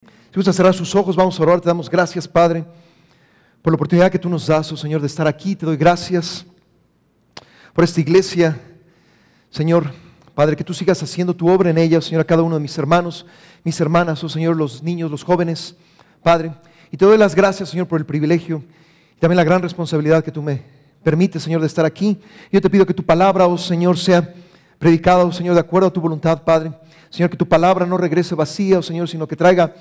Si gusta cerrar sus ojos, vamos a orar. Te damos gracias, Padre, por la oportunidad que tú nos das, oh Señor, de estar aquí. Te doy gracias por esta iglesia, Señor, Padre, que tú sigas haciendo tu obra en ella, Señor, a cada uno de mis hermanos, mis hermanas, oh Señor, los niños, los jóvenes, Padre. Y te doy las gracias, Señor, por el privilegio y también la gran responsabilidad que tú me permites, Señor, de estar aquí. Yo te pido que tu palabra, oh Señor, sea predicada, oh Señor, de acuerdo a tu voluntad, Padre. Señor, que tu palabra no regrese vacía, oh Señor, sino que traiga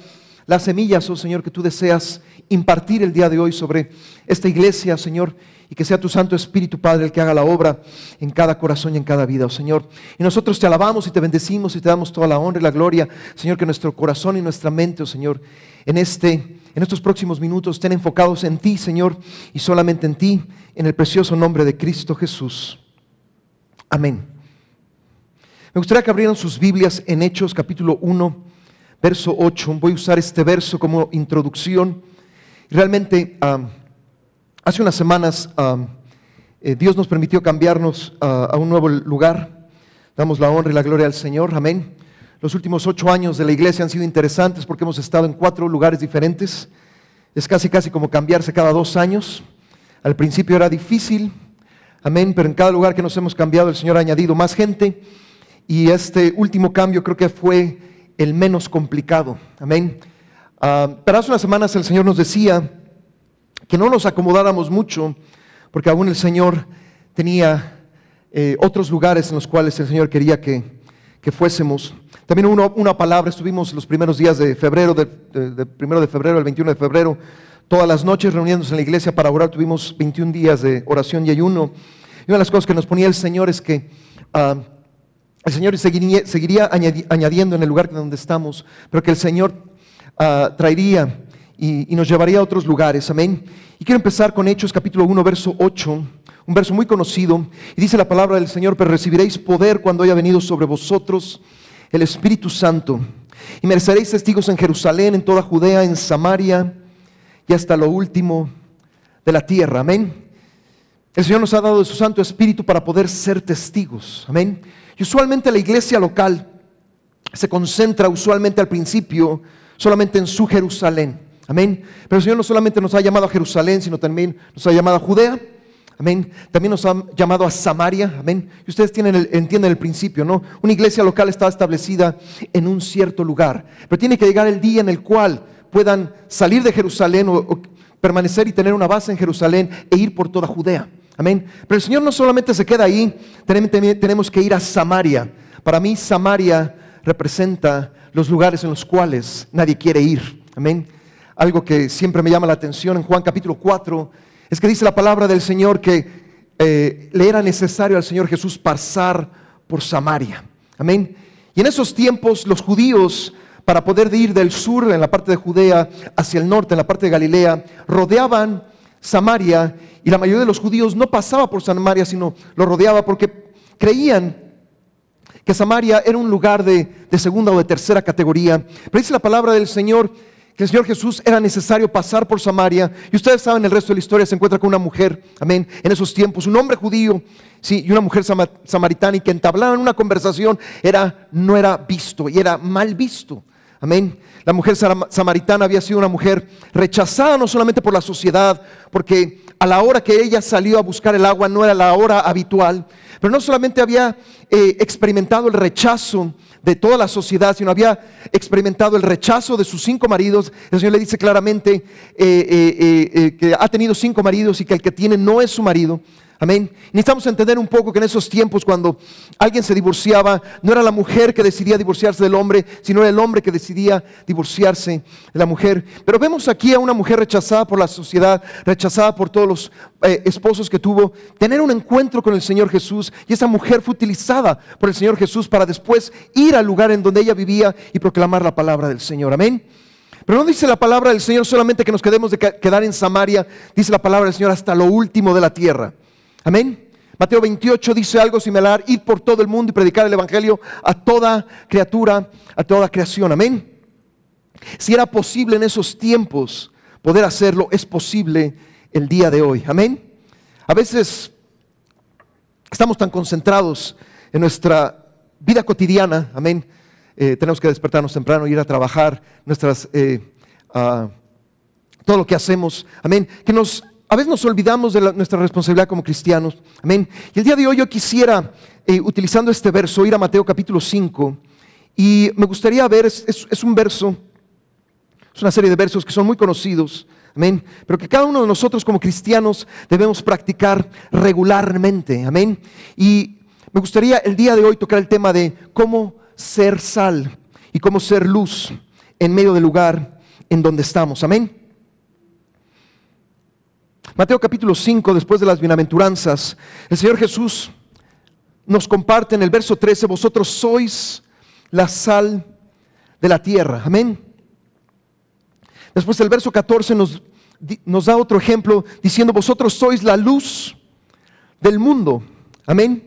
las semillas, oh Señor, que tú deseas impartir el día de hoy sobre esta iglesia, Señor, y que sea tu Santo Espíritu, Padre, el que haga la obra en cada corazón y en cada vida, oh Señor. Y nosotros te alabamos y te bendecimos y te damos toda la honra y la gloria, Señor, que nuestro corazón y nuestra mente, oh Señor, en estos próximos minutos estén enfocados en ti, Señor, y solamente en ti, en el precioso nombre de Cristo Jesús. Amén. Me gustaría que abrieran sus Biblias en Hechos capítulo 1, verso 8. Voy a usar este verso como introducción. Realmente, hace unas semanas Dios nos permitió cambiarnos a un nuevo lugar. Damos la honra y la gloria al Señor. Amén. Los últimos 8 años de la iglesia han sido interesantes porque hemos estado en 4 lugares diferentes. Es casi como cambiarse cada 2 años. Al principio era difícil, amén, pero en cada lugar que nos hemos cambiado el Señor ha añadido más gente. Y este último cambio creo que fue el menos complicado, amén. Pero hace unas semanas el Señor nos decía que no nos acomodáramos mucho, porque aún el Señor tenía otros lugares en los cuales el Señor quería que fuésemos. También una palabra, estuvimos los primeros días de febrero, del 1 de febrero al 21 de febrero, todas las noches reuniéndonos en la iglesia para orar. Tuvimos 21 días de oración y ayuno. Y una de las cosas que nos ponía el Señor es que el Señor seguiría añadiendo en el lugar donde estamos, pero que el Señor traería y nos llevaría a otros lugares, amén. Y quiero empezar con Hechos capítulo 1, verso 8, un verso muy conocido, y dice la palabra del Señor: pero recibiréis poder cuando haya venido sobre vosotros el Espíritu Santo, y me seréis testigos en Jerusalén, en toda Judea, en Samaria, y hasta lo último de la tierra, amén. El Señor nos ha dado de su Santo Espíritu para poder ser testigos, amén. Y usualmente la iglesia local se concentra usualmente al principio solamente en su Jerusalén, amén. Pero el Señor no solamente nos ha llamado a Jerusalén, sino también nos ha llamado a Judea, amén. También nos ha llamado a Samaria, amén. Y ustedes entienden el principio, ¿no? Una iglesia local está establecida en un cierto lugar, pero tiene que llegar el día en el cual puedan salir de Jerusalén o permanecer y tener una base en Jerusalén e ir por toda Judea. Amén. Pero el Señor no solamente se queda ahí, tenemos que ir a Samaria. Para mí Samaria representa los lugares en los cuales nadie quiere ir. Amén. Algo que siempre me llama la atención en Juan capítulo 4 es que dice la palabra del Señor que le era necesario al Señor Jesús pasar por Samaria. Amén. Y en esos tiempos los judíos, para poder ir del sur, en la parte de Judea, hacia el norte, en la parte de Galilea, rodeaban Samaria, y la mayoría de los judíos no pasaba por Samaria, sino lo rodeaba porque creían que Samaria era un lugar de segunda o de tercera categoría. Pero dice la palabra del Señor que el Señor Jesús era necesario pasar por Samaria, y ustedes saben el resto de la historia. Se encuentra con una mujer, amén, en esos tiempos, un hombre judío, sí, y una mujer samaritana, y que entablaban una conversación no era visto y era mal visto. Amén. La mujer samaritana había sido una mujer rechazada no solamente por la sociedad, porque a la hora que ella salió a buscar el agua no era la hora habitual, pero no solamente había experimentado el rechazo de toda la sociedad, sino había experimentado el rechazo de sus 5 maridos. El Señor le dice claramente que ha tenido 5 maridos y que el que tiene no es su marido. Amén. Necesitamos entender un poco que en esos tiempos, cuando alguien se divorciaba, no era la mujer que decidía divorciarse del hombre, sino era el hombre que decidía divorciarse de la mujer. Pero vemos aquí a una mujer rechazada por la sociedad, rechazada por todos los esposos que tuvo, tener un encuentro con el Señor Jesús, y esa mujer fue utilizada por el Señor Jesús para después ir al lugar en donde ella vivía y proclamar la palabra del Señor. Amén. Pero no dice la palabra del Señor solamente que nos quedemos de quedar en Samaria, dice la palabra del Señor hasta lo último de la tierra. Amén. Mateo 28 dice algo similar: ir por todo el mundo y predicar el evangelio a toda criatura, a toda creación. Amén. Si era posible en esos tiempos poder hacerlo, es posible el día de hoy. Amén. A veces estamos tan concentrados en nuestra vida cotidiana, amén, tenemos que despertarnos temprano, ir a trabajar, todo lo que hacemos, amén, que a veces nos olvidamos de nuestra responsabilidad como cristianos, amén. Y el día de hoy yo quisiera, utilizando este verso, ir a Mateo capítulo 5, y me gustaría ver, es un verso, es una serie de versos que son muy conocidos, amén, pero que cada uno de nosotros como cristianos debemos practicar regularmente, amén. Y me gustaría el día de hoy tocar el tema de cómo ser sal y cómo ser luz en medio del lugar en donde estamos, amén. Mateo capítulo 5, después de las bienaventuranzas, el Señor Jesús nos comparte en el verso 13, vosotros sois la sal de la tierra, amén. Después el verso 14 nos da otro ejemplo diciendo, vosotros sois la luz del mundo, amén.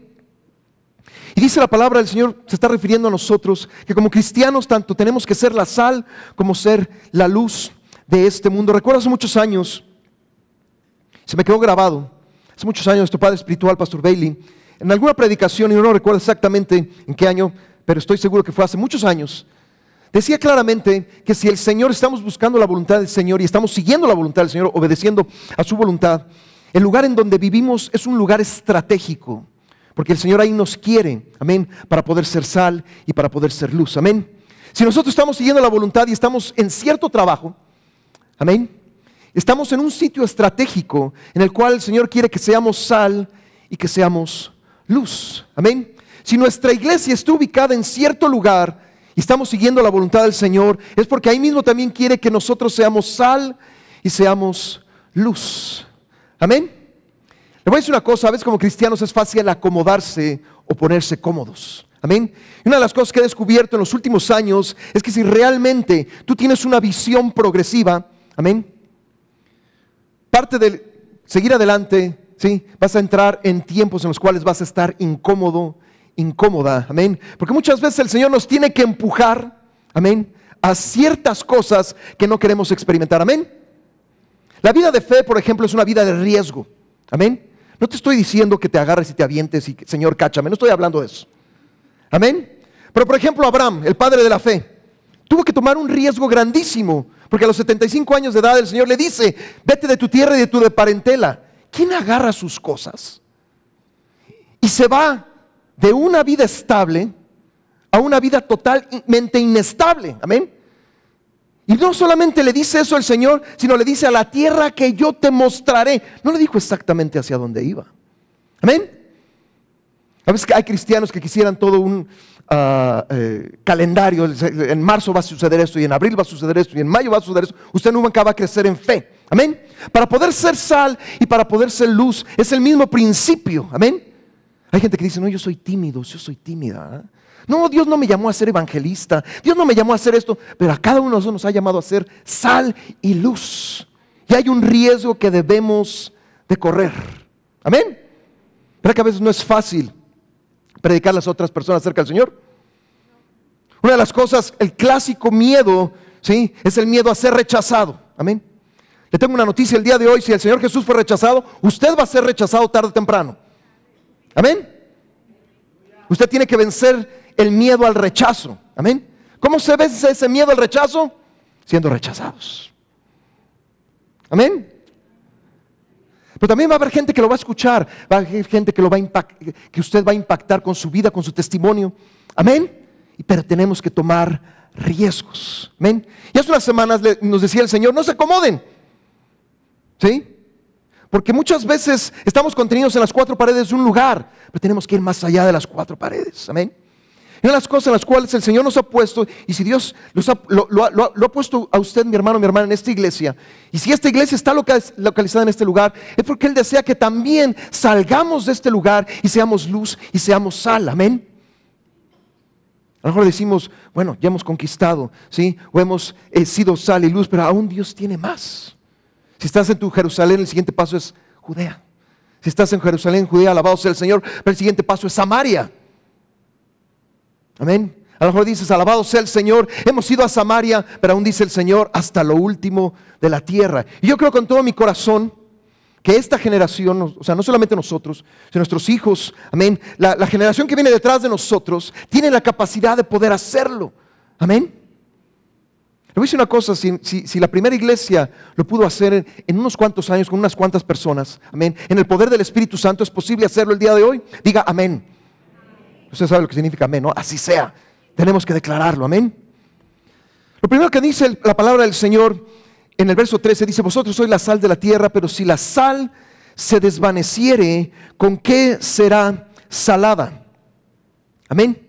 Y dice la palabra del Señor, se está refiriendo a nosotros, que como cristianos tanto tenemos que ser la sal como ser la luz de este mundo. Recuerdo hace muchos años, se me quedó grabado, hace muchos años nuestro padre espiritual, Pastor Bailey, en alguna predicación, y no recuerdo exactamente en qué año, pero estoy seguro que fue hace muchos años, decía claramente que si el Señor, estamos buscando la voluntad del Señor y estamos siguiendo la voluntad del Señor, obedeciendo a su voluntad, el lugar en donde vivimos es un lugar estratégico, porque el Señor ahí nos quiere, amén, para poder ser sal y para poder ser luz, amén. Si nosotros estamos siguiendo la voluntad y estamos en cierto trabajo, amén, estamos en un sitio estratégico en el cual el Señor quiere que seamos sal y que seamos luz, amén. Si nuestra iglesia está ubicada en cierto lugar y estamos siguiendo la voluntad del Señor, es porque ahí mismo también quiere que nosotros seamos sal y seamos luz, amén. Le voy a decir una cosa, a veces como cristianos es fácil acomodarse o ponerse cómodos, amén. Y una de las cosas que he descubierto en los últimos años es que si realmente tú tienes una visión progresiva, amén, parte de seguir adelante, ¿sí? Vas a entrar en tiempos en los cuales vas a estar incómodo, incómoda, amén. Porque muchas veces el Señor nos tiene que empujar, amén, a ciertas cosas que no queremos experimentar, amén. La vida de fe, por ejemplo, es una vida de riesgo, amén. No te estoy diciendo que te agarres y te avientes y Señor, cáchame, no estoy hablando de eso, amén. Pero por ejemplo Abraham, el padre de la fe, tuvo que tomar un riesgo grandísimo, porque a los 75 años de edad el Señor le dice, vete de tu tierra y de tu parentela. ¿Quién agarra sus cosas? Y se va de una vida estable a una vida totalmente inestable, amén. Y no solamente le dice eso el Señor, sino le dice a la tierra que yo te mostraré. No le dijo exactamente hacia dónde iba, amén. A veces hay cristianos que quisieran todo un calendario, en marzo va a suceder esto, y en abril va a suceder esto, y en mayo va a suceder esto. Usted nunca va a crecer en fe, amén. Para poder ser sal y para poder ser luz es el mismo principio, amén. Hay gente que dice, no, yo soy tímido, yo soy tímida, ¿eh? No, Dios no me llamó a ser evangelista, Dios no me llamó a hacer esto, pero a cada uno de nosotros nos ha llamado a ser sal y luz. Y hay un riesgo que debemos de correr, amén. ¿Verdad que a veces no es fácil predicar a las otras personas acerca del Señor? Una de las cosas, el clásico miedo, ¿sí?, es el miedo a ser rechazado, amén. Le tengo una noticia el día de hoy, si el Señor Jesús fue rechazado, usted va a ser rechazado tarde o temprano, amén. Usted tiene que vencer el miedo al rechazo, amén. ¿Cómo se vence ese miedo al rechazo? Siendo rechazados, amén. Pero también va a haber gente que lo va a escuchar, va a haber gente que lo va a que usted va a impactar con su vida, con su testimonio, amén. Pero tenemos que tomar riesgos, amén. Y hace unas semanas nos decía el Señor, no se acomoden, ¿sí? Porque muchas veces estamos contenidos en las cuatro paredes de un lugar, pero tenemos que ir más allá de las cuatro paredes, amén. Y una de las cosas en las cuales el Señor nos ha puesto, y si Dios lo ha puesto a usted, mi hermano, mi hermana, en esta iglesia, y si esta iglesia está localizada en este lugar, es porque Él desea que también salgamos de este lugar y seamos luz y seamos sal, amén. A lo mejor decimos, bueno, ya hemos conquistado, ¿sí? O hemos sido sal y luz, pero aún Dios tiene más. Si estás en tu Jerusalén, el siguiente paso es Judea. Si estás en Jerusalén, Judea, alabado sea el Señor, pero el siguiente paso es Samaria. Amén. A lo mejor dices, alabado sea el Señor, hemos ido a Samaria, pero aún dice el Señor, hasta lo último de la tierra. Y yo creo con todo mi corazón que esta generación, o sea, no solamente nosotros, sino nuestros hijos, amén, la generación que viene detrás de nosotros, tiene la capacidad de poder hacerlo. Amén. Le voy a decir una cosa, si la primera iglesia lo pudo hacer en unos cuantos años con unas cuantas personas, amén, en el poder del Espíritu Santo, ¿es posible hacerlo el día de hoy? Diga amén. Usted sabe lo que significa amén, ¿no? Así sea. Tenemos que declararlo, amén. Lo primero que dice la palabra del Señor en el verso 13 dice: vosotros sois la sal de la tierra, pero si la sal se desvaneciere, ¿con qué será salada? Amén.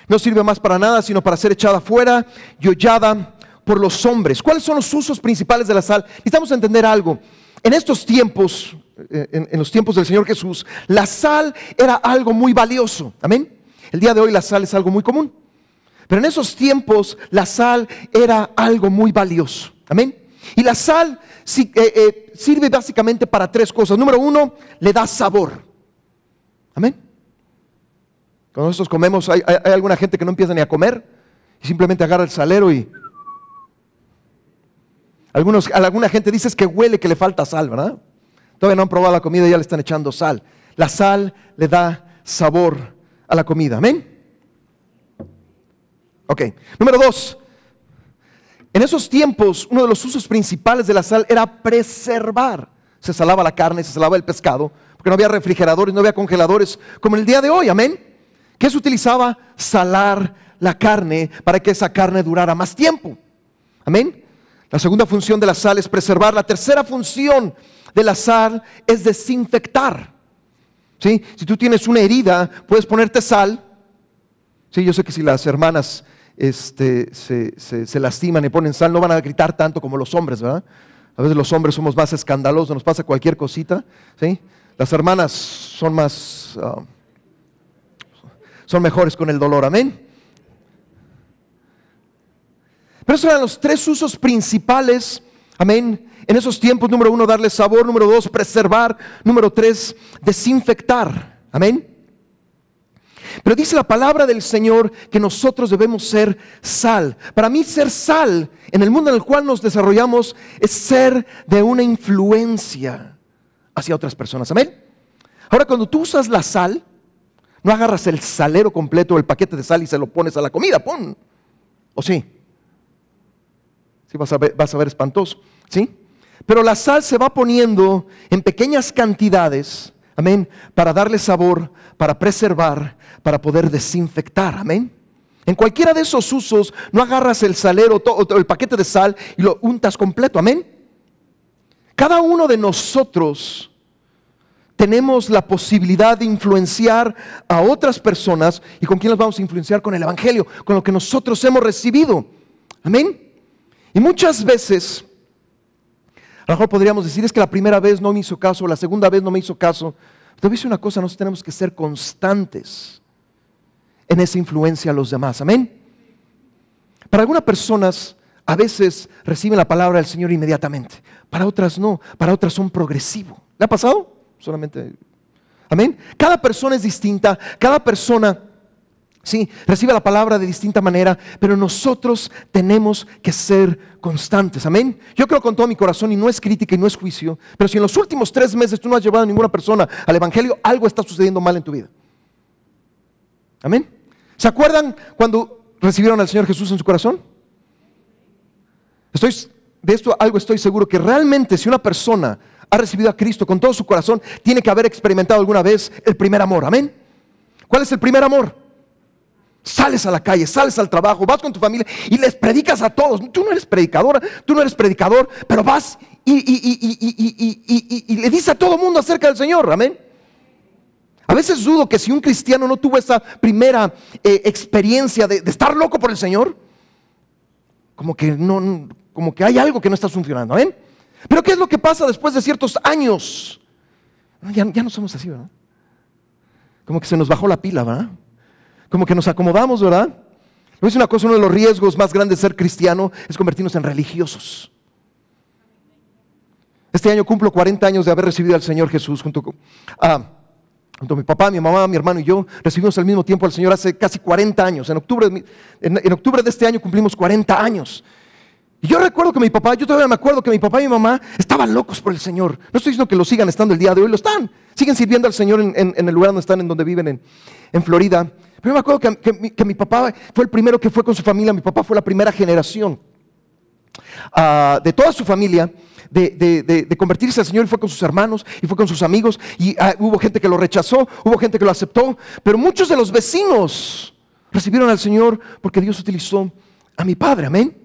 No sirve más para nada, sino para ser echada fuera y hollada por los hombres. ¿Cuáles son los usos principales de la sal? Necesitamos entender algo. En estos tiempos, en los tiempos del Señor Jesús, la sal era algo muy valioso. Amén. El día de hoy la sal es algo muy común. Pero en esos tiempos la sal era algo muy valioso. Amén. Y la sal sirve básicamente para tres cosas. Número uno, le da sabor. Amén. Cuando nosotros comemos, hay alguna gente que no empieza ni a comer y simplemente agarra el salero y... Alguna gente dice que huele que le falta sal, ¿verdad? Todavía no han probado la comida y ya le están echando sal. La sal le da sabor a la comida. Amén. Ok. Número dos. En esos tiempos, uno de los usos principales de la sal era preservar. Se salaba la carne, se salaba el pescado, porque no había refrigeradores, no había congeladores como en el día de hoy. Amén. ¿Qué se utilizaba? Salar la carne para que esa carne durara más tiempo. Amén. La segunda función de la sal es preservar. La tercera función de la sal es desinfectar. ¿Sí? Si tú tienes una herida, puedes ponerte sal. Sí, yo sé que si las hermanas se lastiman y ponen sal, no van a gritar tanto como los hombres, ¿verdad? A veces los hombres somos más escandalosos, nos pasa cualquier cosita. ¿Sí? Las hermanas son más... son mejores con el dolor, amén. Pero esos eran los tres usos principales, amén, en esos tiempos. Número uno, darle sabor. Número dos, preservar. Número tres, desinfectar, amén. Pero dice la palabra del Señor que nosotros debemos ser sal. Para mí ser sal en el mundo en el cual nos desarrollamos es ser de una influencia hacia otras personas, amén. Ahora, cuando tú usas la sal, no agarras el salero completo, el paquete de sal y se lo pones a la comida, ¡pum! ¿O sí? Sí, vas a ver espantoso, ¿sí? Pero la sal se va poniendo en pequeñas cantidades, amén, para darle sabor, para preservar, para poder desinfectar, amén. En cualquiera de esos usos, no agarras el salero, el paquete de sal y lo untas completo, amén. Cada uno de nosotros tenemos la posibilidad de influenciar a otras personas. ¿Y con quién las vamos a influenciar? Con el Evangelio, con lo que nosotros hemos recibido. Amén. Y muchas veces, a lo mejor podríamos decir, es que la primera vez no me hizo caso, la segunda vez no me hizo caso. Te voy a decir una cosa, nosotros tenemos que ser constantes en esa influencia a los demás. Amén. Para algunas personas, a veces reciben la palabra del Señor inmediatamente. Para otras no, para otras son progresivos. ¿Le ha pasado? Solamente, amén. Cada persona es distinta, cada persona, sí, recibe la palabra de distinta manera, pero nosotros tenemos que ser constantes, amén. Yo creo con todo mi corazón, y no es crítica y no es juicio, pero si en los últimos 3 meses tú no has llevado a ninguna persona al Evangelio, algo está sucediendo mal en tu vida. Amén. ¿Se acuerdan cuando recibieron al Señor Jesús en su corazón? De esto algo estoy seguro, que realmente si una persona ha recibido a Cristo con todo su corazón, tiene que haber experimentado alguna vez el primer amor, amén. ¿Cuál es el primer amor? Sales a la calle, sales al trabajo, vas con tu familia y les predicas a todos. Tú no eres predicadora, tú no eres predicador, pero vas y le dices a todo el mundo acerca del Señor, amén. A veces dudo que si un cristiano no tuvo esa primera experiencia de estar loco por el Señor, como que hay algo que no está funcionando, amén. Pero ¿qué es lo que pasa después de ciertos años? Ya no somos así, ¿verdad? Como que se nos bajó la pila, ¿verdad? Como que nos acomodamos, ¿verdad? Voy a decir una cosa, uno de los riesgos más grandes de ser cristiano es convertirnos en religiosos. Este año cumplo 40 años de haber recibido al Señor Jesús junto a mi papá, mi mamá, mi hermano y yo. Recibimos al mismo tiempo al Señor hace casi 40 años. En octubre de este año cumplimos 40 años. Y yo recuerdo que mi papá, yo todavía me acuerdo que mi papá y mi mamá estaban locos por el Señor. No estoy diciendo que lo sigan estando el día de hoy, lo están. Siguen sirviendo al Señor en el lugar donde están, en donde viven en Florida. Pero yo me acuerdo que mi papá fue el primero que fue con su familia. Mi papá fue la primera generación de toda su familia de convertirse al Señor, y fue con sus hermanos y fue con sus amigos, y hubo gente que lo rechazó, hubo gente que lo aceptó, pero muchos de los vecinos recibieron al Señor porque Dios utilizó a mi padre, amén.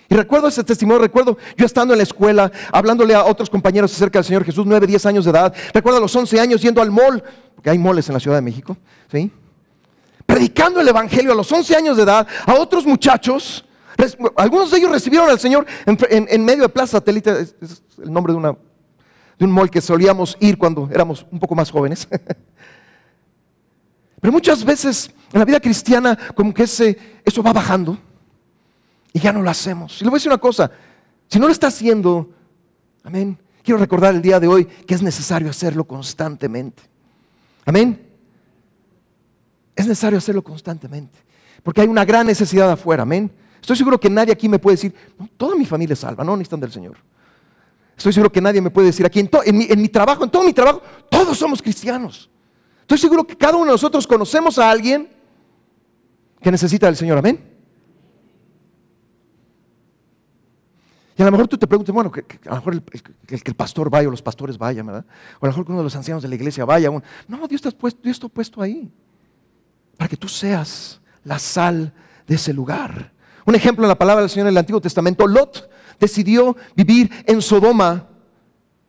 Y recuerdo ese testimonio, recuerdo yo estando en la escuela, hablándole a otros compañeros acerca del Señor Jesús, 9, 10 años de edad. Recuerdo a los 11 años yendo al mall, porque hay malls en la Ciudad de México, ¿sí? Predicando el Evangelio a los 11 años de edad a otros muchachos. Algunos de ellos recibieron al Señor en medio de Plaza Satélite, es el nombre de un mall que solíamos ir cuando éramos un poco más jóvenes. Pero muchas veces en la vida cristiana como que eso va bajando y ya no lo hacemos. Y le voy a decir una cosa, si no lo está haciendo, amén, quiero recordar el día de hoy que es necesario hacerlo constantemente. Amén. Es necesario hacerlo constantemente, porque hay una gran necesidad afuera, amén. Estoy seguro que nadie aquí me puede decir, no, toda mi familia es salva, no necesitan del Señor. Estoy seguro que nadie me puede decir aquí, en mi trabajo, en todo mi trabajo, todos somos cristianos. Estoy seguro que cada uno de nosotros conocemos a alguien que necesita del Señor, amén. Y a lo mejor tú te preguntas, bueno, que a lo mejor el pastor vaya o los pastores vayan, ¿verdad? O a lo mejor que uno de los ancianos de la iglesia vaya. No, Dios te ha puesto ahí para que tú seas la sal de ese lugar. Un ejemplo en la palabra del Señor en el Antiguo Testamento, Lot decidió vivir en Sodoma.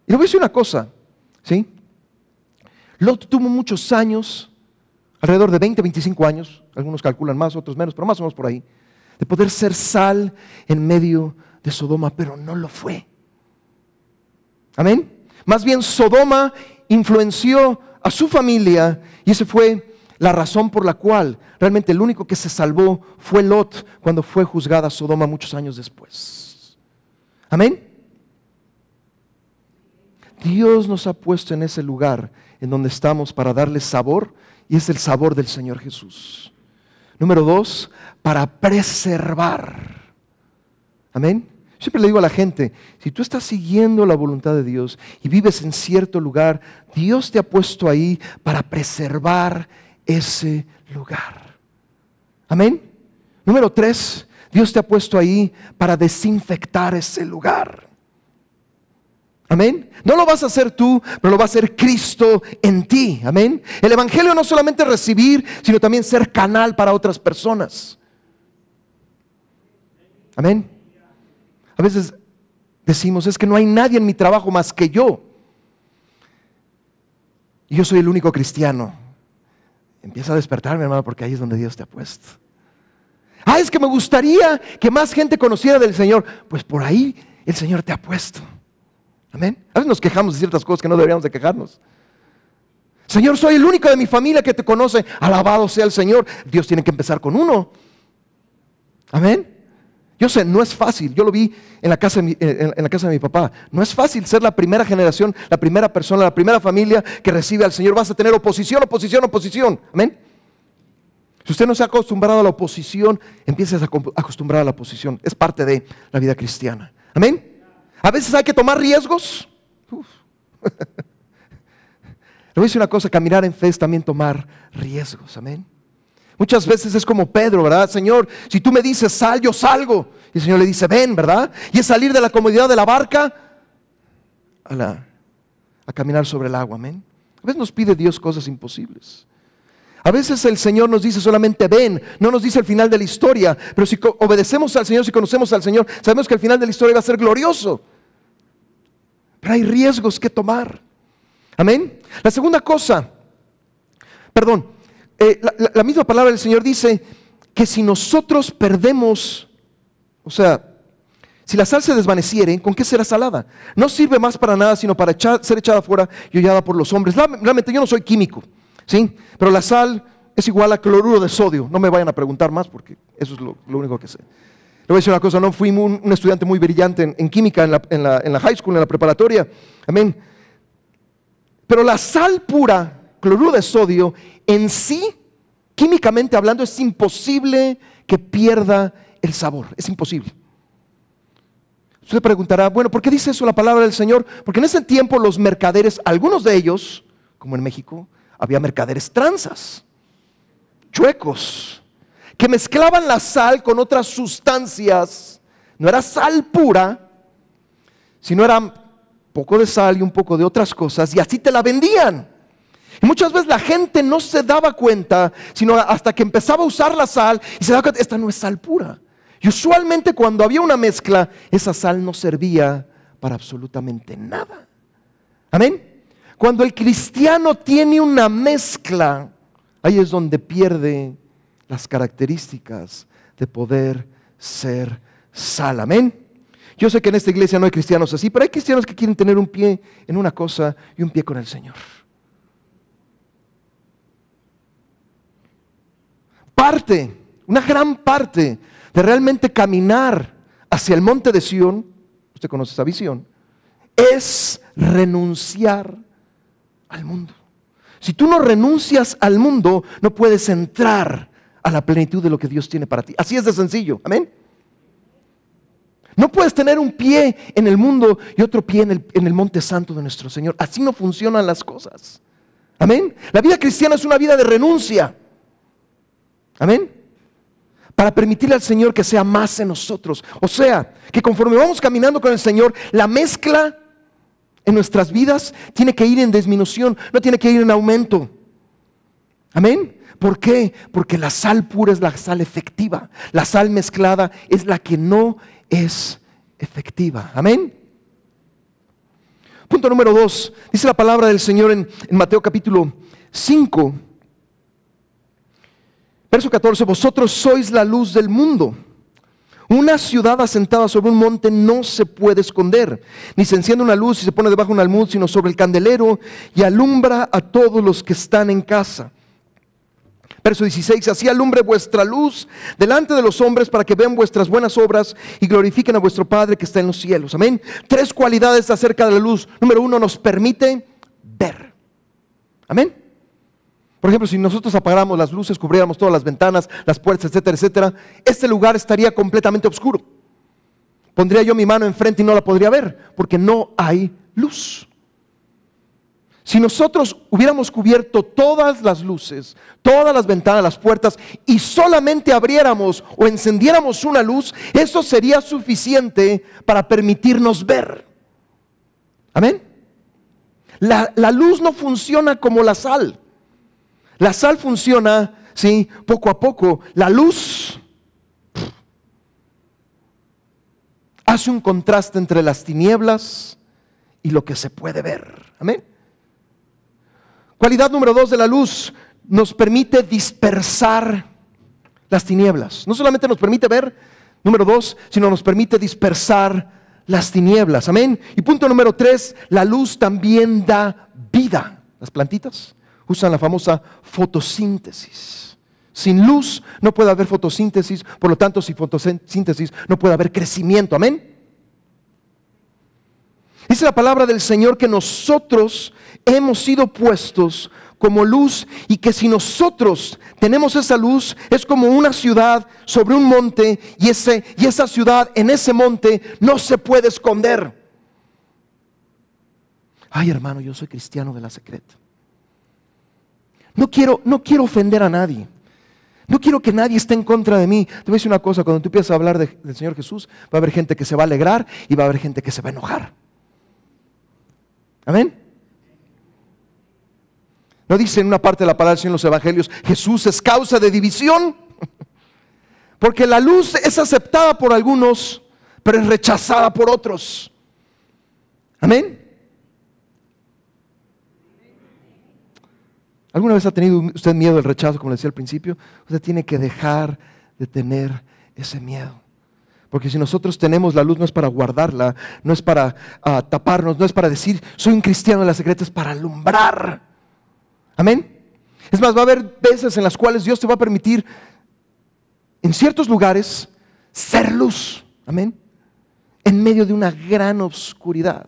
Y le voy a decir una cosa, ¿sí? Lot tuvo muchos años, alrededor de 20, 25 años, algunos calculan más, otros menos, pero más o menos por ahí, de poder ser sal en medio de Sodoma, pero no lo fue. Amén. Más bien Sodoma influenció a su familia y ese fue la razón por la cual realmente el único que se salvó fue Lot cuando fue juzgada Sodoma muchos años después. Amén. Dios nos ha puesto en ese lugar en donde estamos para darle sabor, y es el sabor del Señor Jesús. Número 2, para preservar. Amén. Siempre le digo a la gente, si tú estás siguiendo la voluntad de Dios y vives en cierto lugar, Dios te ha puesto ahí para preservar ese lugar. Amén. Número 3, Dios te ha puesto ahí para desinfectar ese lugar. Amén. No lo vas a hacer tú, pero lo va a hacer Cristo en ti. Amén. El evangelio no solamente es recibir, sino también ser canal para otras personas. Amén. A veces decimos, es que no hay nadie en mi trabajo más que yo. Y yo soy el único cristiano. Empieza a despertar, mi hermano, porque ahí es donde Dios te ha puesto. Es que me gustaría que más gente conociera del Señor. Pues por ahí el Señor te ha puesto. Amén. A veces nos quejamos de ciertas cosas que no deberíamos de quejarnos. Señor, soy el único de mi familia que te conoce. Alabado sea el Señor. Dios tiene que empezar con uno. Amén. Yo sé, no es fácil. Yo lo vi en la casa de mi papá. No es fácil ser la primera generación, la primera persona, la primera familia que recibe al Señor. Vas a tener oposición, oposición, oposición. Amén. Si usted no se ha acostumbrado a la oposición, empiece a acostumbrar a la oposición. Es parte de la vida cristiana. Amén. A veces hay que tomar riesgos. Le voy a decir una cosa, caminar en fe es también tomar riesgos. Amén. Muchas veces es como Pedro, ¿verdad? Señor, si tú me dices sal, yo salgo. Y el Señor le dice, ven, ¿verdad? Y es salir de la comodidad de la barca a caminar sobre el agua, amén. A veces nos pide Dios cosas imposibles. A veces el Señor nos dice solamente ven, no nos dice el final de la historia. Pero si obedecemos al Señor, si conocemos al Señor, sabemos que el final de la historia va a ser glorioso. Pero hay riesgos que tomar. Amén. La segunda cosa, la misma palabra del Señor dice que si nosotros perdemos, o sea, si la sal se desvaneciere, ¿con qué será salada? No sirve más para nada sino para ser echada fuera y hollada por los hombres. Realmente yo no soy químico, ¿sí? Pero la sal es igual a cloruro de sodio. No me vayan a preguntar más porque eso es lo único que sé. Le voy a decir una cosa, no fui un estudiante muy brillante en química en la high school, en la preparatoria. Amén. Pero la sal pura, cloruro de sodio, en sí, químicamente hablando, es imposible que pierda el sabor. Es imposible. Usted preguntará, bueno, ¿por qué dice eso la palabra del Señor? Porque en ese tiempo los mercaderes, algunos de ellos, como en México, había mercaderes tranzas. chuecos, que mezclaban la sal con otras sustancias. No era sal pura, sino era un poco de sal y un poco de otras cosas, y así te la vendían. Y muchas veces la gente no se daba cuenta, sino hasta que empezaba a usar la sal y se daba cuenta, esta no es sal pura. Y usualmente cuando había una mezcla, esa sal no servía para absolutamente nada. Amén. Cuando el cristiano tiene una mezcla, ahí es donde pierde las características de poder ser sal. Amén. Yo sé que en esta iglesia no hay cristianos así, pero hay cristianos que quieren tener un pie en una cosa y un pie con el Señor. Una gran parte de realmente caminar hacia el monte de Sión, usted conoce esa visión, es renunciar al mundo. Si tú no renuncias al mundo, no puedes entrar a la plenitud de lo que Dios tiene para ti. Así es de sencillo, amén. No puedes tener un pie en el mundo y otro pie en el monte santo de nuestro Señor. Así no funcionan las cosas. Amén. La vida cristiana es una vida de renuncia. Amén. Para permitirle al Señor que sea más en nosotros. O sea, que conforme vamos caminando con el Señor, la mezcla en nuestras vidas tiene que ir en disminución, no tiene que ir en aumento. Amén. ¿Por qué? Porque la sal pura es la sal efectiva. La sal mezclada es la que no es efectiva. Amén. Punto número 2. Dice la palabra del Señor en Mateo capítulo 5. Verso 14, vosotros sois la luz del mundo. Una ciudad asentada sobre un monte no se puede esconder, ni se enciende una luz y se pone debajo de un almud, sino sobre el candelero y alumbra a todos los que están en casa. Verso 16, así alumbre vuestra luz delante de los hombres para que vean vuestras buenas obras y glorifiquen a vuestro Padre que está en los cielos. Amén. 3 cualidades acerca de la luz. Número 1, nos permite ver. Amén. Por ejemplo, si nosotros apagáramos las luces, cubriéramos todas las ventanas, las puertas, etcétera, etcétera, este lugar estaría completamente oscuro. Pondría yo mi mano enfrente y no la podría ver, porque no hay luz. Si nosotros hubiéramos cubierto todas las luces, todas las ventanas, las puertas, y solamente abriéramos o encendiéramos una luz, eso sería suficiente para permitirnos ver. Amén. La luz no funciona como la sal. La sal funciona, sí, poco a poco. La luz hace un contraste entre las tinieblas y lo que se puede ver. Amén. Cualidad número 2 de la luz, nos permite dispersar las tinieblas. No solamente nos permite ver, número 2, sino nos permite dispersar las tinieblas. Amén. Y punto número 3, la luz también da vida. Las plantitas usan la famosa fotosíntesis. Sin luz no puede haber fotosíntesis, por lo tanto, sin fotosíntesis no puede haber crecimiento. Amén. Dice la palabra del Señor que nosotros hemos sido puestos como luz y que si nosotros tenemos esa luz es como una ciudad sobre un monte y esa ciudad en ese monte no se puede esconder. Ay, hermano, yo soy cristiano de la secreta. No quiero ofender a nadie. No quiero que nadie esté en contra de mí. Te voy a decir una cosa, cuando tú empiezas a hablar del Señor Jesús, va a haber gente que se va a alegrar y va a haber gente que se va a enojar. Amén. ¿No dice en una parte de la palabra en los evangelios, Jesús es causa de división? Porque la luz es aceptada por algunos, pero es rechazada por otros. Amén. ¿Alguna vez ha tenido usted miedo del rechazo, como le decía al principio? Usted tiene que dejar de tener ese miedo. Porque si nosotros tenemos la luz, no es para guardarla, no es para taparnos, no es para decir, soy un cristiano de la secreta, es para alumbrar. Amén. Es más, va a haber veces en las cuales Dios te va a permitir, en ciertos lugares, ser luz. Amén. En medio de una gran oscuridad.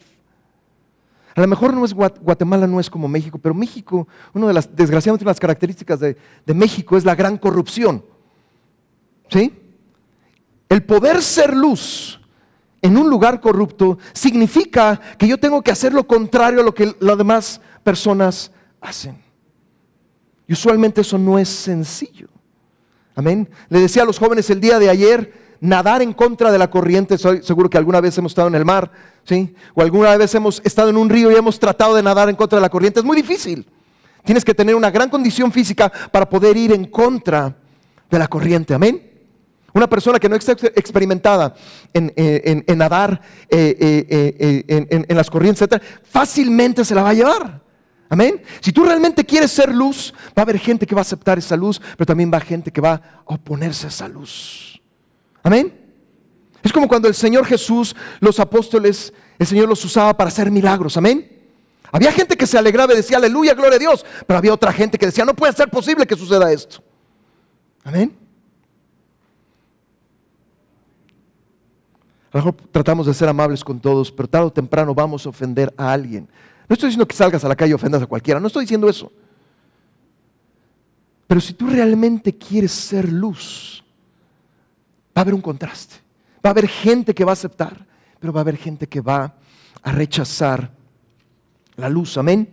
A lo mejor no es Guatemala, no es como México, pero México, desgraciadamente una de las características de México es la gran corrupción. ¿Sí? El poder ser luz en un lugar corrupto significa que yo tengo que hacer lo contrario a lo que las demás personas hacen. Y usualmente eso no es sencillo. Amén. Le decía a los jóvenes el día de ayer, nadar en contra de la corriente. Estoy seguro que alguna vez hemos estado en el mar, ¿sí? O alguna vez hemos estado en un río y hemos tratado de nadar en contra de la corriente. Es muy difícil. Tienes que tener una gran condición física para poder ir en contra de la corriente. Amén. Una persona que no está experimentada en nadar en las corrientes, etcétera, fácilmente se la va a llevar. Amén. Si tú realmente quieres ser luz, va a haber gente que va a aceptar esa luz, pero también va a haber gente que va a oponerse a esa luz. Amén. Es como cuando el Señor Jesús, los apóstoles, el Señor los usaba para hacer milagros. Amén. Había gente que se alegraba y decía aleluya, gloria a Dios, pero había otra gente que decía no puede ser posible que suceda esto. Amén. A lo mejor tratamos de ser amables con todos, pero tarde o temprano vamos a ofender a alguien. No estoy diciendo que salgas a la calle y ofendas a cualquiera, no estoy diciendo eso. Pero si tú realmente quieres ser luz, va a haber un contraste. Va a haber gente que va a aceptar, pero va a haber gente que va a rechazar la luz. Amén.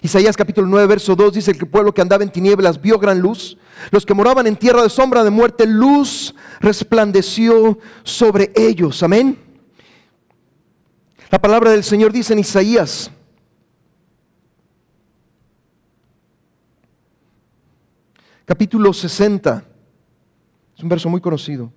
Isaías capítulo 9 verso 2 dice que el pueblo que andaba en tinieblas vio gran luz. Los que moraban en tierra de sombra de muerte, luz resplandeció sobre ellos. Amén. La palabra del Señor dice en Isaías capítulo 60. Es un verso muy conocido.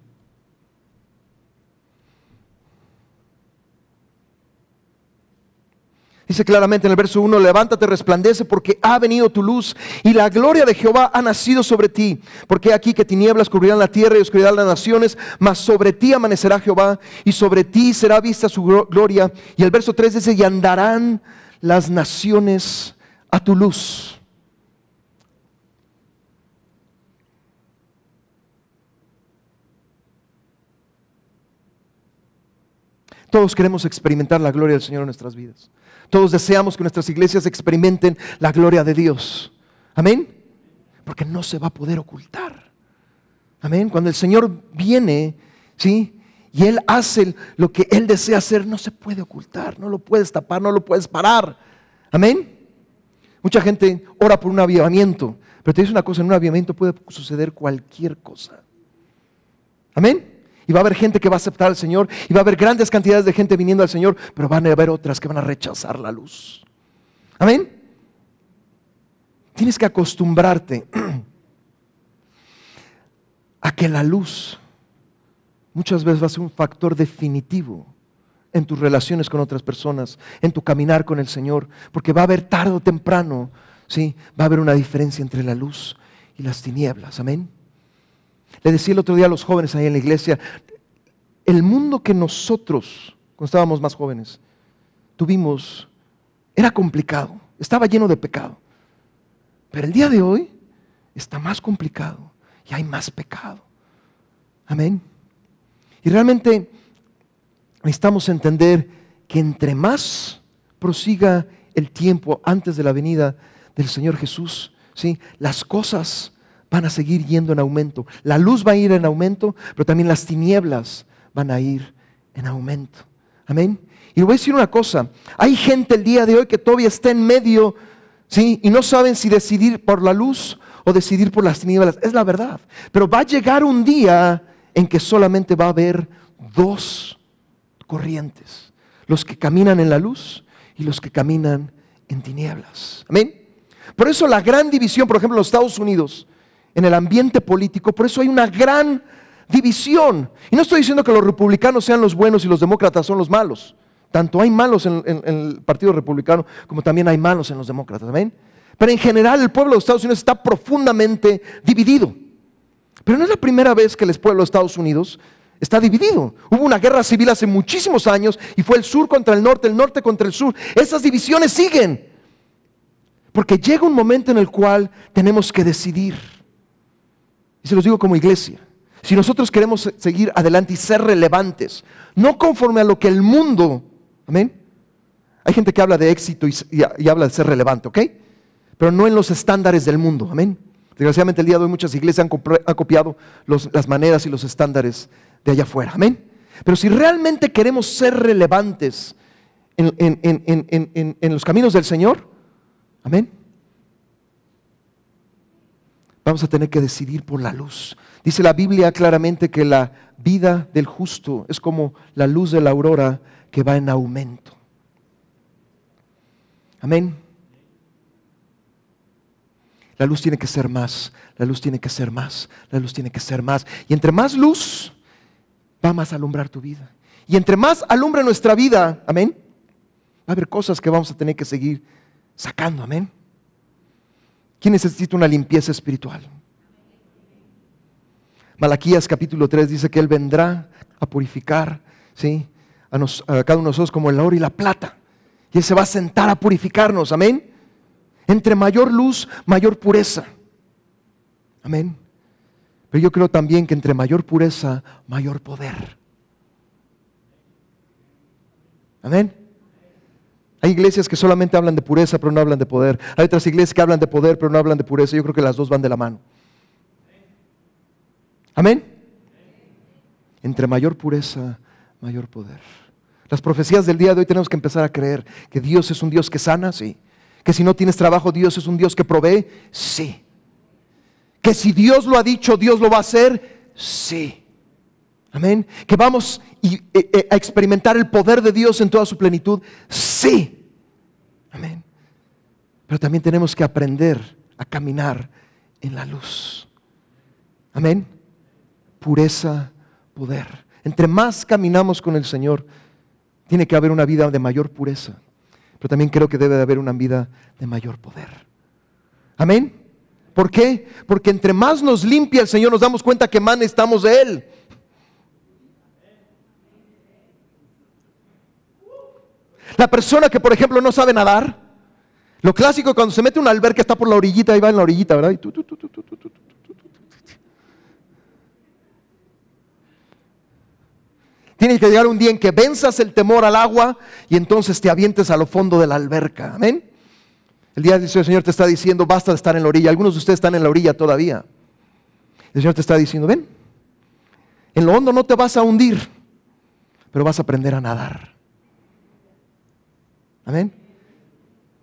Dice claramente en el verso 1, levántate, resplandece, porque ha venido tu luz y la gloria de Jehová ha nacido sobre ti. Porque aquí que tinieblas cubrirán la tierra y oscuridad las naciones, mas sobre ti amanecerá Jehová y sobre ti será vista su gloria. Y el verso 3 dice, y andarán las naciones a tu luz. Todos queremos experimentar la gloria del Señor en nuestras vidas. Todos deseamos que nuestras iglesias experimenten la gloria de Dios. Amén. Porque no se va a poder ocultar. Amén. Cuando el Señor viene, ¿sí? Y Él hace lo que Él desea hacer, no se puede ocultar, no lo puedes tapar, no lo puedes parar. Amén. Mucha gente ora por un avivamiento, pero te dice una cosa, en un avivamiento puede suceder cualquier cosa. Amén. Y va a haber gente que va a aceptar al Señor, y va a haber grandes cantidades de gente viniendo al Señor, pero van a haber otras que van a rechazar la luz. Amén. Tienes que acostumbrarte a que la luz muchas veces va a ser un factor definitivo en tus relaciones con otras personas, en tu caminar con el Señor, porque va a haber tarde o temprano, ¿sí? Va a haber una diferencia entre la luz y las tinieblas. Amén. Le decía el otro día a los jóvenes ahí en la iglesia, el mundo que nosotros, cuando estábamos más jóvenes, tuvimos, era complicado, estaba lleno de pecado. Pero el día de hoy está más complicado y hay más pecado. Amén. Y realmente necesitamos entender que entre más prosiga el tiempo antes de la venida del Señor Jesús, ¿sí? Las cosas van a seguir yendo en aumento. La luz va a ir en aumento, pero también las tinieblas van a ir en aumento. Amén. Y le voy a decir una cosa, hay gente el día de hoy que todavía está en medio, ¿sí? Y no saben si decidir por la luz o decidir por las tinieblas. Es la verdad. Pero va a llegar un día en que solamente va a haber dos corrientes. Los que caminan en la luz y los que caminan en tinieblas. Amén. Por eso la gran división, por ejemplo, en los Estados Unidos, en el ambiente político, por eso hay una gran división. Y no estoy diciendo que los republicanos sean los buenos y los demócratas son los malos. Tanto hay malos en el Partido Republicano como también hay malos en los demócratas. ¿Amén? Pero en general el pueblo de los Estados Unidos está profundamente dividido. Pero no es la primera vez que el pueblo de los Estados Unidos está dividido. Hubo una guerra civil hace muchísimos años y fue el sur contra el norte contra el sur. Esas divisiones siguen. Porque llega un momento en el cual tenemos que decidir. Y se los digo como iglesia. Si nosotros queremos seguir adelante y ser relevantes, no conforme a lo que el mundo, amén. Hay gente que habla de éxito y habla de ser relevante, ¿ok? Pero no en los estándares del mundo, amén. Desgraciadamente el día de hoy muchas iglesias han copiado las maneras y los estándares de allá afuera, amén. Pero si realmente queremos ser relevantes en los caminos del Señor, amén, vamos a tener que decidir por la luz. Dice la Biblia claramente que la vida del justo es como la luz de la aurora que va en aumento. Amén. La luz tiene que ser más, la luz tiene que ser más, la luz tiene que ser más. Y entre más luz, va más a alumbrar tu vida. Y entre más alumbre nuestra vida, amén, va a haber cosas que vamos a tener que seguir sacando, amén. ¿Quién necesita una limpieza espiritual? Malaquías capítulo 3 dice que Él vendrá a purificar, ¿sí?, a cada uno de nosotros como el oro y la plata. Y Él se va a sentar a purificarnos, amén. Entre mayor luz, mayor pureza. Amén. Pero yo creo también que entre mayor pureza, mayor poder. Amén. Hay iglesias que solamente hablan de pureza, pero no hablan de poder. Hay otras iglesias que hablan de poder, pero no hablan de pureza. Yo creo que las dos van de la mano. Amén. Entre mayor pureza, mayor poder. Las profecías del día de hoy tenemos que empezar a creer que Dios es un Dios que sana, sí. Que si no tienes trabajo, Dios es un Dios que provee, sí. Que si Dios lo ha dicho, Dios lo va a hacer, sí. Amén. Que vamos a experimentar el poder de Dios en toda su plenitud, sí. Amén. Pero también tenemos que aprender a caminar en la luz. Amén. Pureza, poder. Entre más caminamos con el Señor, tiene que haber una vida de mayor pureza. Pero también creo que debe de haber una vida de mayor poder. Amén. ¿Por qué? Porque entre más nos limpia el Señor, nos damos cuenta que más necesitamos de Él. La persona que, por ejemplo, no sabe nadar, lo clásico cuando se mete a una alberca está por la orillita, ahí va en la orillita, ¿verdad? Y Tiene que llegar un día en que venzas el temor al agua y entonces te avientes a lo fondo de la alberca. Amén. El día de hoy el Señor te está diciendo, basta de estar en la orilla. Algunos de ustedes están en la orilla todavía. El Señor te está diciendo, ven, en lo hondo no te vas a hundir, pero vas a aprender a nadar. Amén.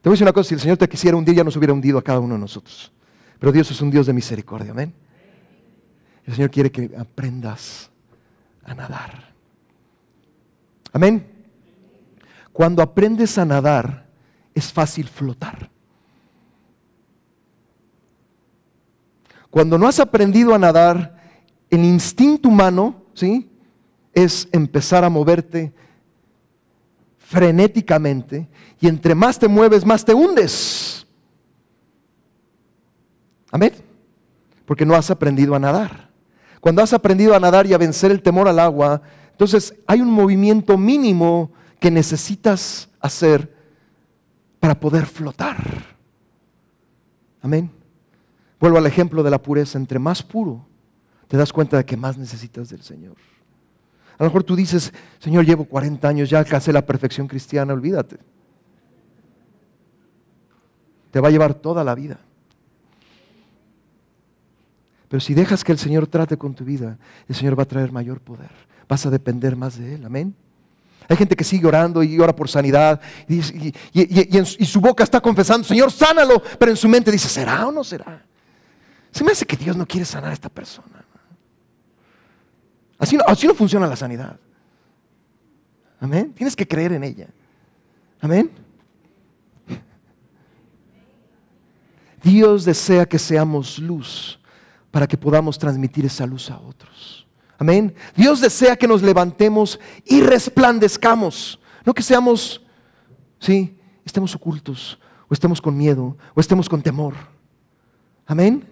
Te voy a decir una cosa, si el Señor te quisiera hundir, ya nos hubiera hundido a cada uno de nosotros. Pero Dios es un Dios de misericordia. Amén. El Señor quiere que aprendas a nadar. Amén. Cuando aprendes a nadar, es fácil flotar. Cuando no has aprendido a nadar, el instinto humano, ¿sí?, es empezar a moverte frenéticamente, y entre más te mueves, más te hundes. Amén. Porque no has aprendido a nadar. Cuando has aprendido a nadar y a vencer el temor al agua, entonces hay un movimiento mínimo que necesitas hacer para poder flotar. Amén. Vuelvo al ejemplo de la pureza. Entre más puro, te das cuenta de que más necesitas del Señor. A lo mejor tú dices, Señor, llevo 40 años, ya alcancé la perfección cristiana. Olvídate. Te va a llevar toda la vida. Pero si dejas que el Señor trate con tu vida, el Señor va a traer mayor poder. Vas a depender más de Él. Amén. Hay gente que sigue orando y ora por sanidad y su boca está confesando, Señor, sánalo, pero en su mente dice, ¿será o no será? Se me hace que Dios no quiere sanar a esta persona. Así no funciona la sanidad. Amén. Tienes que creer en ella. Amén. Dios desea que seamos luz para que podamos transmitir esa luz a otros. Amén. Dios desea que nos levantemos y resplandezcamos. No que seamos, sí, estemos ocultos, o estemos con miedo, o estemos con temor. Amén.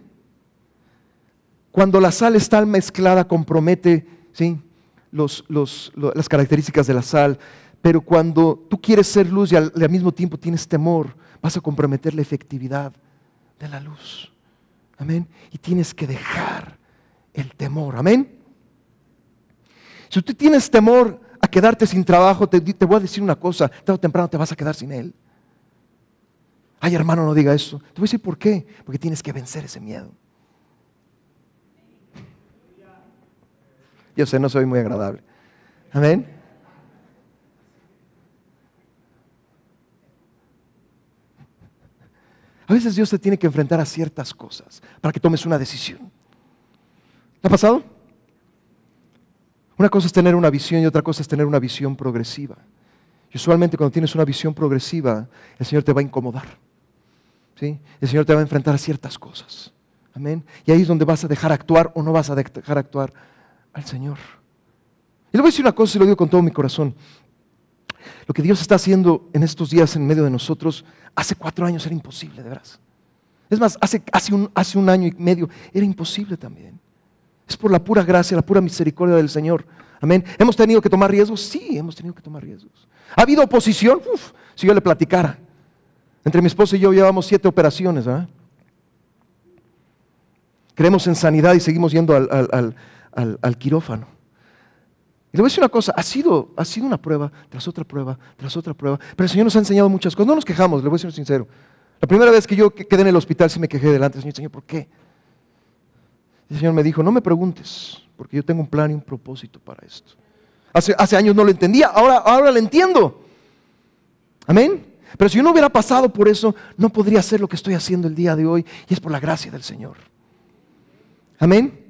Cuando la sal está mezclada, compromete, sí, las características de la sal. Pero cuando tú quieres ser luz y al mismo tiempo tienes temor, vas a comprometer la efectividad de la luz. Amén. Y tienes que dejar el temor. Amén. Si tú tienes temor a quedarte sin trabajo, te voy a decir una cosa, tarde o temprano te vas a quedar sin él. Ay, hermano, no diga eso. Te voy a decir por qué. Porque tienes que vencer ese miedo. Yo sé, no soy muy agradable. Amén. A veces Dios te tiene que enfrentar a ciertas cosas para que tomes una decisión. ¿Le ha pasado? Una cosa es tener una visión y otra cosa es tener una visión progresiva. Y usualmente cuando tienes una visión progresiva, el Señor te va a incomodar. ¿Sí? El Señor te va a enfrentar a ciertas cosas. Amén. Y ahí es donde vas a dejar actuar o no vas a dejar actuar al Señor. Y le voy a decir una cosa y lo digo con todo mi corazón. Lo que Dios está haciendo en estos días en medio de nosotros, hace 4 años era imposible, de veras. Es más, hace un año y medio era imposible también. Es por la pura gracia, la pura misericordia del Señor. Amén. ¿Hemos tenido que tomar riesgos? Sí, hemos tenido que tomar riesgos. ¿Ha habido oposición? Si yo le platicara. Entre mi esposa y yo llevamos 7 operaciones. Creemos en sanidad y seguimos yendo al quirófano. Y le voy a decir una cosa, ha sido una prueba tras otra prueba, tras otra prueba. Pero el Señor nos ha enseñado muchas cosas. No nos quejamos, le voy a ser sincero. La primera vez que yo quedé en el hospital sí me quejé delante del Señor. Señor, ¿por qué? El Señor me dijo, no me preguntes, porque yo tengo un plan y un propósito para esto. Hace años no lo entendía, ahora lo entiendo. Amén. Pero si yo no hubiera pasado por eso, no podría hacer lo que estoy haciendo el día de hoy. Y es por la gracia del Señor. Amén.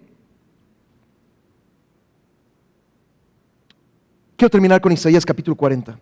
Quiero terminar con Isaías capítulo 40.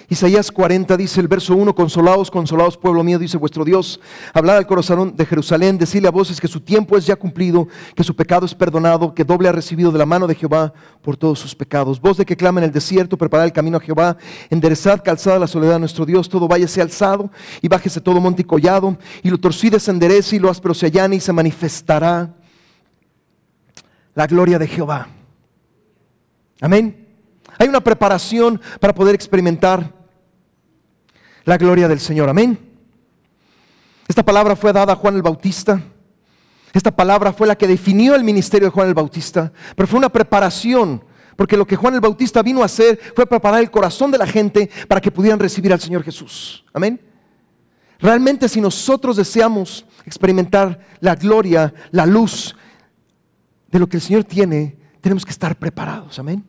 Isaías 40 dice el verso 1, consolaos, consolaos pueblo mío, dice vuestro Dios, hablad al corazón de Jerusalén, decidle a voces que su tiempo es ya cumplido, que su pecado es perdonado, que doble ha recibido de la mano de Jehová por todos sus pecados. Voz de que clama en el desierto, preparad el camino a Jehová, enderezad calzada la soledad de nuestro Dios, todo valle sea alzado y bájese todo monte y collado, y lo torcido se enderece y lo áspero se allane y se manifestará la gloria de Jehová. Amén. Hay una preparación para poder experimentar la gloria del Señor. Amén. Esta palabra fue dada a Juan el Bautista. Esta palabra fue la que definió el ministerio de Juan el Bautista. Pero fue una preparación, porque lo que Juan el Bautista vino a hacer fue preparar el corazón de la gente para que pudieran recibir al Señor Jesús. Amén. Realmente, si nosotros deseamos experimentar la gloria, la luz de lo que el Señor tiene, tenemos que estar preparados. Amén.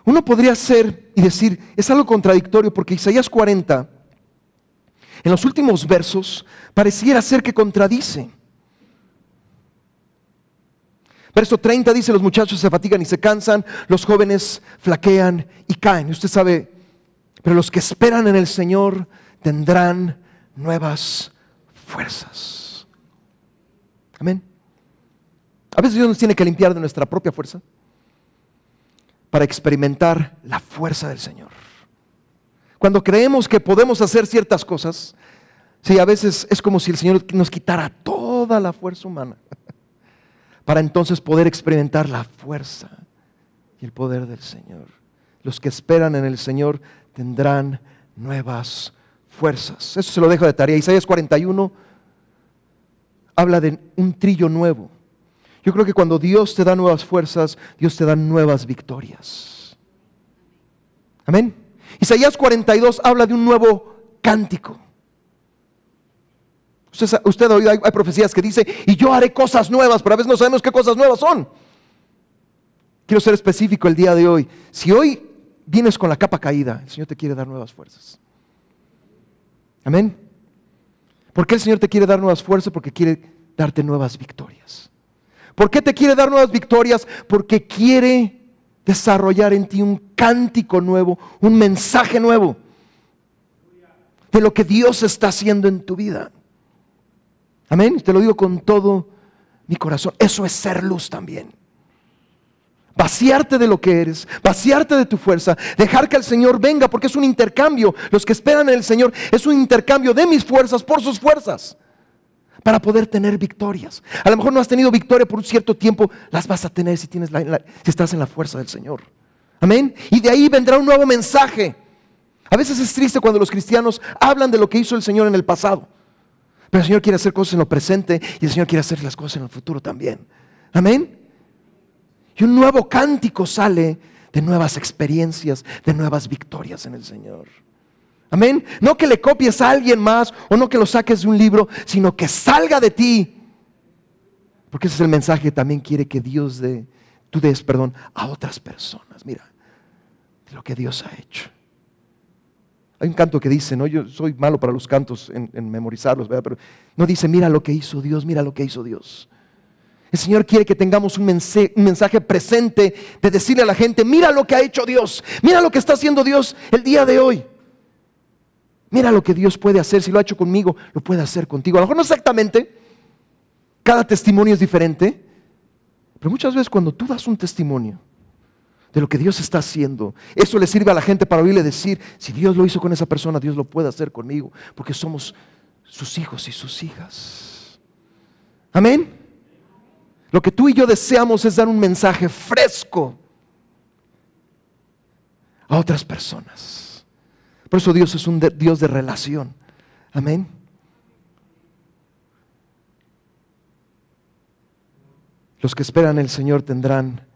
Uno podría ser y decir, es algo contradictorio porque Isaías 40, en los últimos versos, pareciera ser que contradice. Verso 30 dice, los muchachos se fatigan y se cansan, los jóvenes flaquean y caen. Y usted sabe, pero los que esperan en el Señor tendrán nuevas fuerzas. Amén. A veces Dios nos tiene que limpiar de nuestra propia fuerza para experimentar la fuerza del Señor. Cuando creemos que podemos hacer ciertas cosas, sí, a veces es como si el Señor nos quitara toda la fuerza humana para entonces poder experimentar la fuerza y el poder del Señor. Los que esperan en el Señor tendrán nuevas fuerzas. Eso se lo dejo de tarea. Isaías 41 habla de un trillo nuevo. Yo creo que cuando Dios te da nuevas fuerzas, Dios te da nuevas victorias. Amén. Isaías 42 habla de un nuevo cántico. Usted ha oído, hay profecías que dice, y yo haré cosas nuevas, pero a veces no sabemos qué cosas nuevas son. Quiero ser específico el día de hoy. Si hoy vienes con la capa caída, el Señor te quiere dar nuevas fuerzas. Amén. ¿Por qué el Señor te quiere dar nuevas fuerzas? Porque quiere darte nuevas victorias. ¿Por qué te quiere dar nuevas victorias? Porque quiere desarrollar en ti un cántico nuevo, un mensaje nuevo de lo que Dios está haciendo en tu vida. Amén. Te lo digo con todo mi corazón. Eso es ser luz también. Vaciarte de lo que eres, vaciarte de tu fuerza, dejar que el Señor venga, porque es un intercambio. Los que esperan en el Señor es un intercambio de mis fuerzas por sus fuerzas, para poder tener victorias. A lo mejor no has tenido victoria por un cierto tiempo, las vas a tener si estás en la fuerza del Señor. Amén. Y de ahí vendrá un nuevo mensaje. A veces es triste cuando los cristianos hablan de lo que hizo el Señor en el pasado, pero el Señor quiere hacer cosas en lo presente y el Señor quiere hacer las cosas en el futuro también. Amén. Y un nuevo cántico sale de nuevas experiencias, de nuevas victorias en el Señor. Amén. No que le copies a alguien más o no que lo saques de un libro, sino que salga de ti. Porque ese es el mensaje que también quiere que tú des a otras personas. Mira, de lo que Dios ha hecho. Hay un canto que dice, ¿no? Yo soy malo para los cantos en memorizarlos, ¿verdad? Pero no dice, mira lo que hizo Dios, mira lo que hizo Dios. El Señor quiere que tengamos un mensaje presente de decirle a la gente, mira lo que ha hecho Dios, mira lo que está haciendo Dios el día de hoy. Mira lo que Dios puede hacer, si lo ha hecho conmigo, lo puede hacer contigo. A lo mejor no exactamente, cada testimonio es diferente, pero muchas veces cuando tú das un testimonio de lo que Dios está haciendo, eso le sirve a la gente para oírle decir, si Dios lo hizo con esa persona, Dios lo puede hacer conmigo, porque somos sus hijos y sus hijas. Amén. Lo que tú y yo deseamos es dar un mensaje fresco a otras personas. Por eso Dios es un Dios de relación. Amén. Los que esperan en el Señor tendrán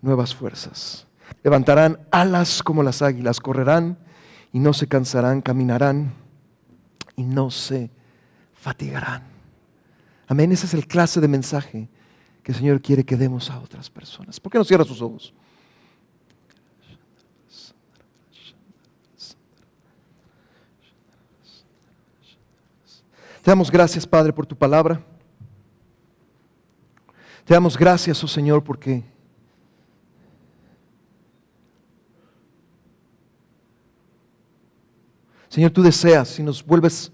nuevas fuerzas. Levantarán alas como las águilas, correrán y no se cansarán, caminarán y no se fatigarán. Amén. Ese es el clase de mensaje que el Señor quiere que demos a otras personas. ¿Por qué no cierra sus ojos? Te damos gracias, Padre, por tu palabra. Te damos gracias, oh Señor, porque Señor, tú deseas y nos vuelves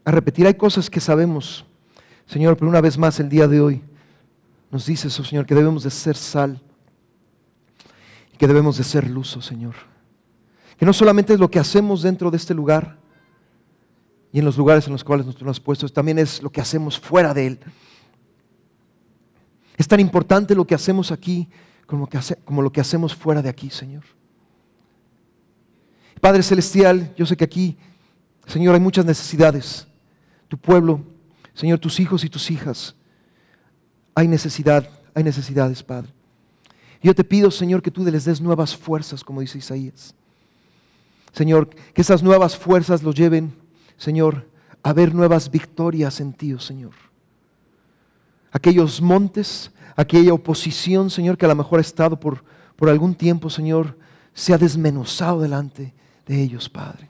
a repetir. Hay cosas que sabemos, Señor, pero una vez más el día de hoy nos dices, oh Señor, que debemos de ser sal y que debemos de ser luz, oh Señor. Que no solamente es lo que hacemos dentro de este lugar y en los lugares en los cuales nos has puesto, también es lo que hacemos fuera de él. Es tan importante lo que hacemos aquí como lo que hacemos fuera de aquí, Señor. Padre Celestial, yo sé que aquí, Señor, hay muchas necesidades. Tu pueblo, Señor, tus hijos y tus hijas. Hay necesidades, Padre. Y yo te pido, Señor, que tú les des nuevas fuerzas, como dice Isaías. Señor, que esas nuevas fuerzas los lleven, Señor, a ver nuevas victorias en ti, oh Señor. Aquellos montes, aquella oposición, Señor, que a lo mejor ha estado por algún tiempo, Señor, se ha desmenuzado delante de ellos, Padre.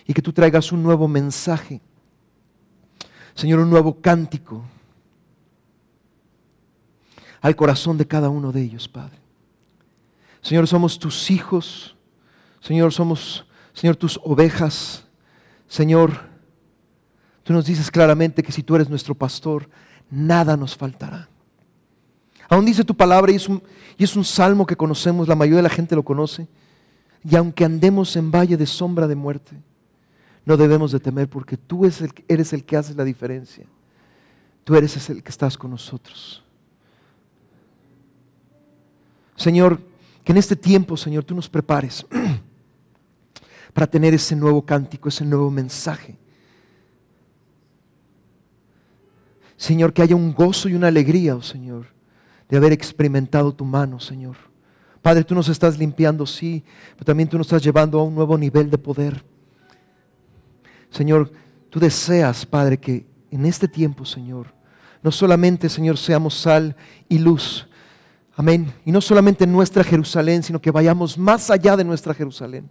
Y que tú traigas un nuevo mensaje, Señor, un nuevo cántico al corazón de cada uno de ellos, Padre. Señor, somos tus hijos. Señor, somos, Señor, tus ovejas. Señor, tú nos dices claramente que si tú eres nuestro pastor, nada nos faltará. Aún dice tu palabra, y es un salmo que conocemos, la mayoría de la gente lo conoce. Y aunque andemos en valle de sombra de muerte, no debemos de temer, porque tú eres el que hace la diferencia. Tú eres el que estás con nosotros. Señor, que en este tiempo, Señor, tú nos prepares para tener ese nuevo cántico, ese nuevo mensaje. Señor, que haya un gozo y una alegría, oh Señor, de haber experimentado tu mano, Señor. Padre, tú nos estás limpiando, sí, pero también tú nos estás llevando a un nuevo nivel de poder. Señor, tú deseas, Padre, que en este tiempo, Señor, no solamente, Señor, seamos sal y luz. Amén. Y no solamente en nuestra Jerusalén, sino que vayamos más allá de nuestra Jerusalén.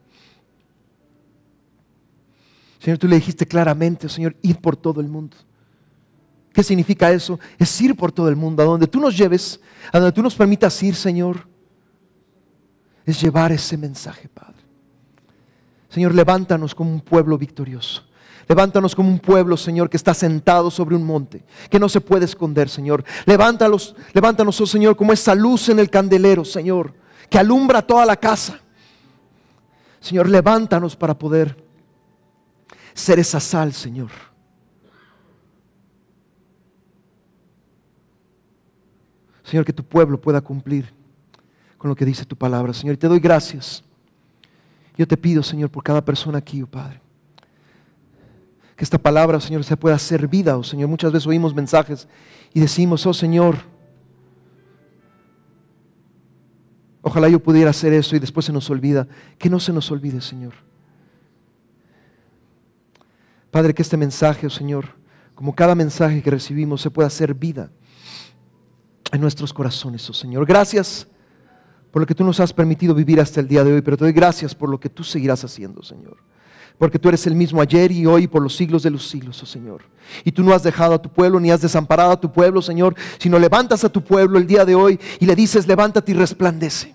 Señor, tú le dijiste claramente, Señor, ir por todo el mundo. ¿Qué significa eso? Es ir por todo el mundo, a donde tú nos lleves, a donde tú nos permitas ir, Señor. Es llevar ese mensaje, Padre. Señor, levántanos como un pueblo victorioso. Levántanos como un pueblo, Señor, que está sentado sobre un monte, que no se puede esconder, Señor. Levántanos, oh Señor, como esa luz en el candelero, Señor, que alumbra toda la casa. Señor, levántanos para poder ser esa sal, Señor. Señor, que tu pueblo pueda cumplir con lo que dice tu palabra, Señor. Y te doy gracias. Yo te pido, Señor, por cada persona aquí, oh Padre. Que esta palabra, Señor, se pueda hacer vida, oh Señor. Muchas veces oímos mensajes y decimos, oh Señor, Ojalá yo pudiera hacer eso y después se nos olvida. Que no se nos olvide, Señor. Padre, que este mensaje, oh Señor, como cada mensaje que recibimos, se pueda hacer vida en nuestros corazones, oh Señor. Gracias por lo que tú nos has permitido vivir hasta el día de hoy, pero te doy gracias por lo que tú seguirás haciendo, Señor. Porque tú eres el mismo ayer y hoy por los siglos de los siglos, oh Señor. Y tú no has dejado a tu pueblo ni has desamparado a tu pueblo, Señor, sino levantas a tu pueblo el día de hoy y le dices, levántate y resplandece.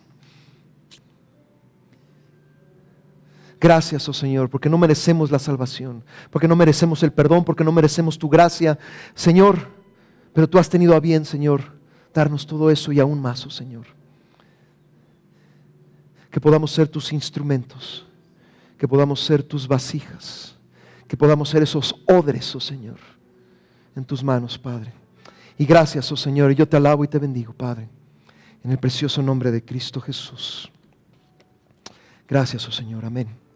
Gracias, oh Señor, porque no merecemos la salvación, porque no merecemos el perdón, porque no merecemos tu gracia, Señor. Pero tú has tenido a bien, Señor, darnos todo eso y aún más, oh Señor. Que podamos ser tus instrumentos, que podamos ser tus vasijas, que podamos ser esos odres, oh Señor, en tus manos, Padre. Y gracias, oh Señor, y yo te alabo y te bendigo, Padre, en el precioso nombre de Cristo Jesús. Gracias, oh Señor, amén.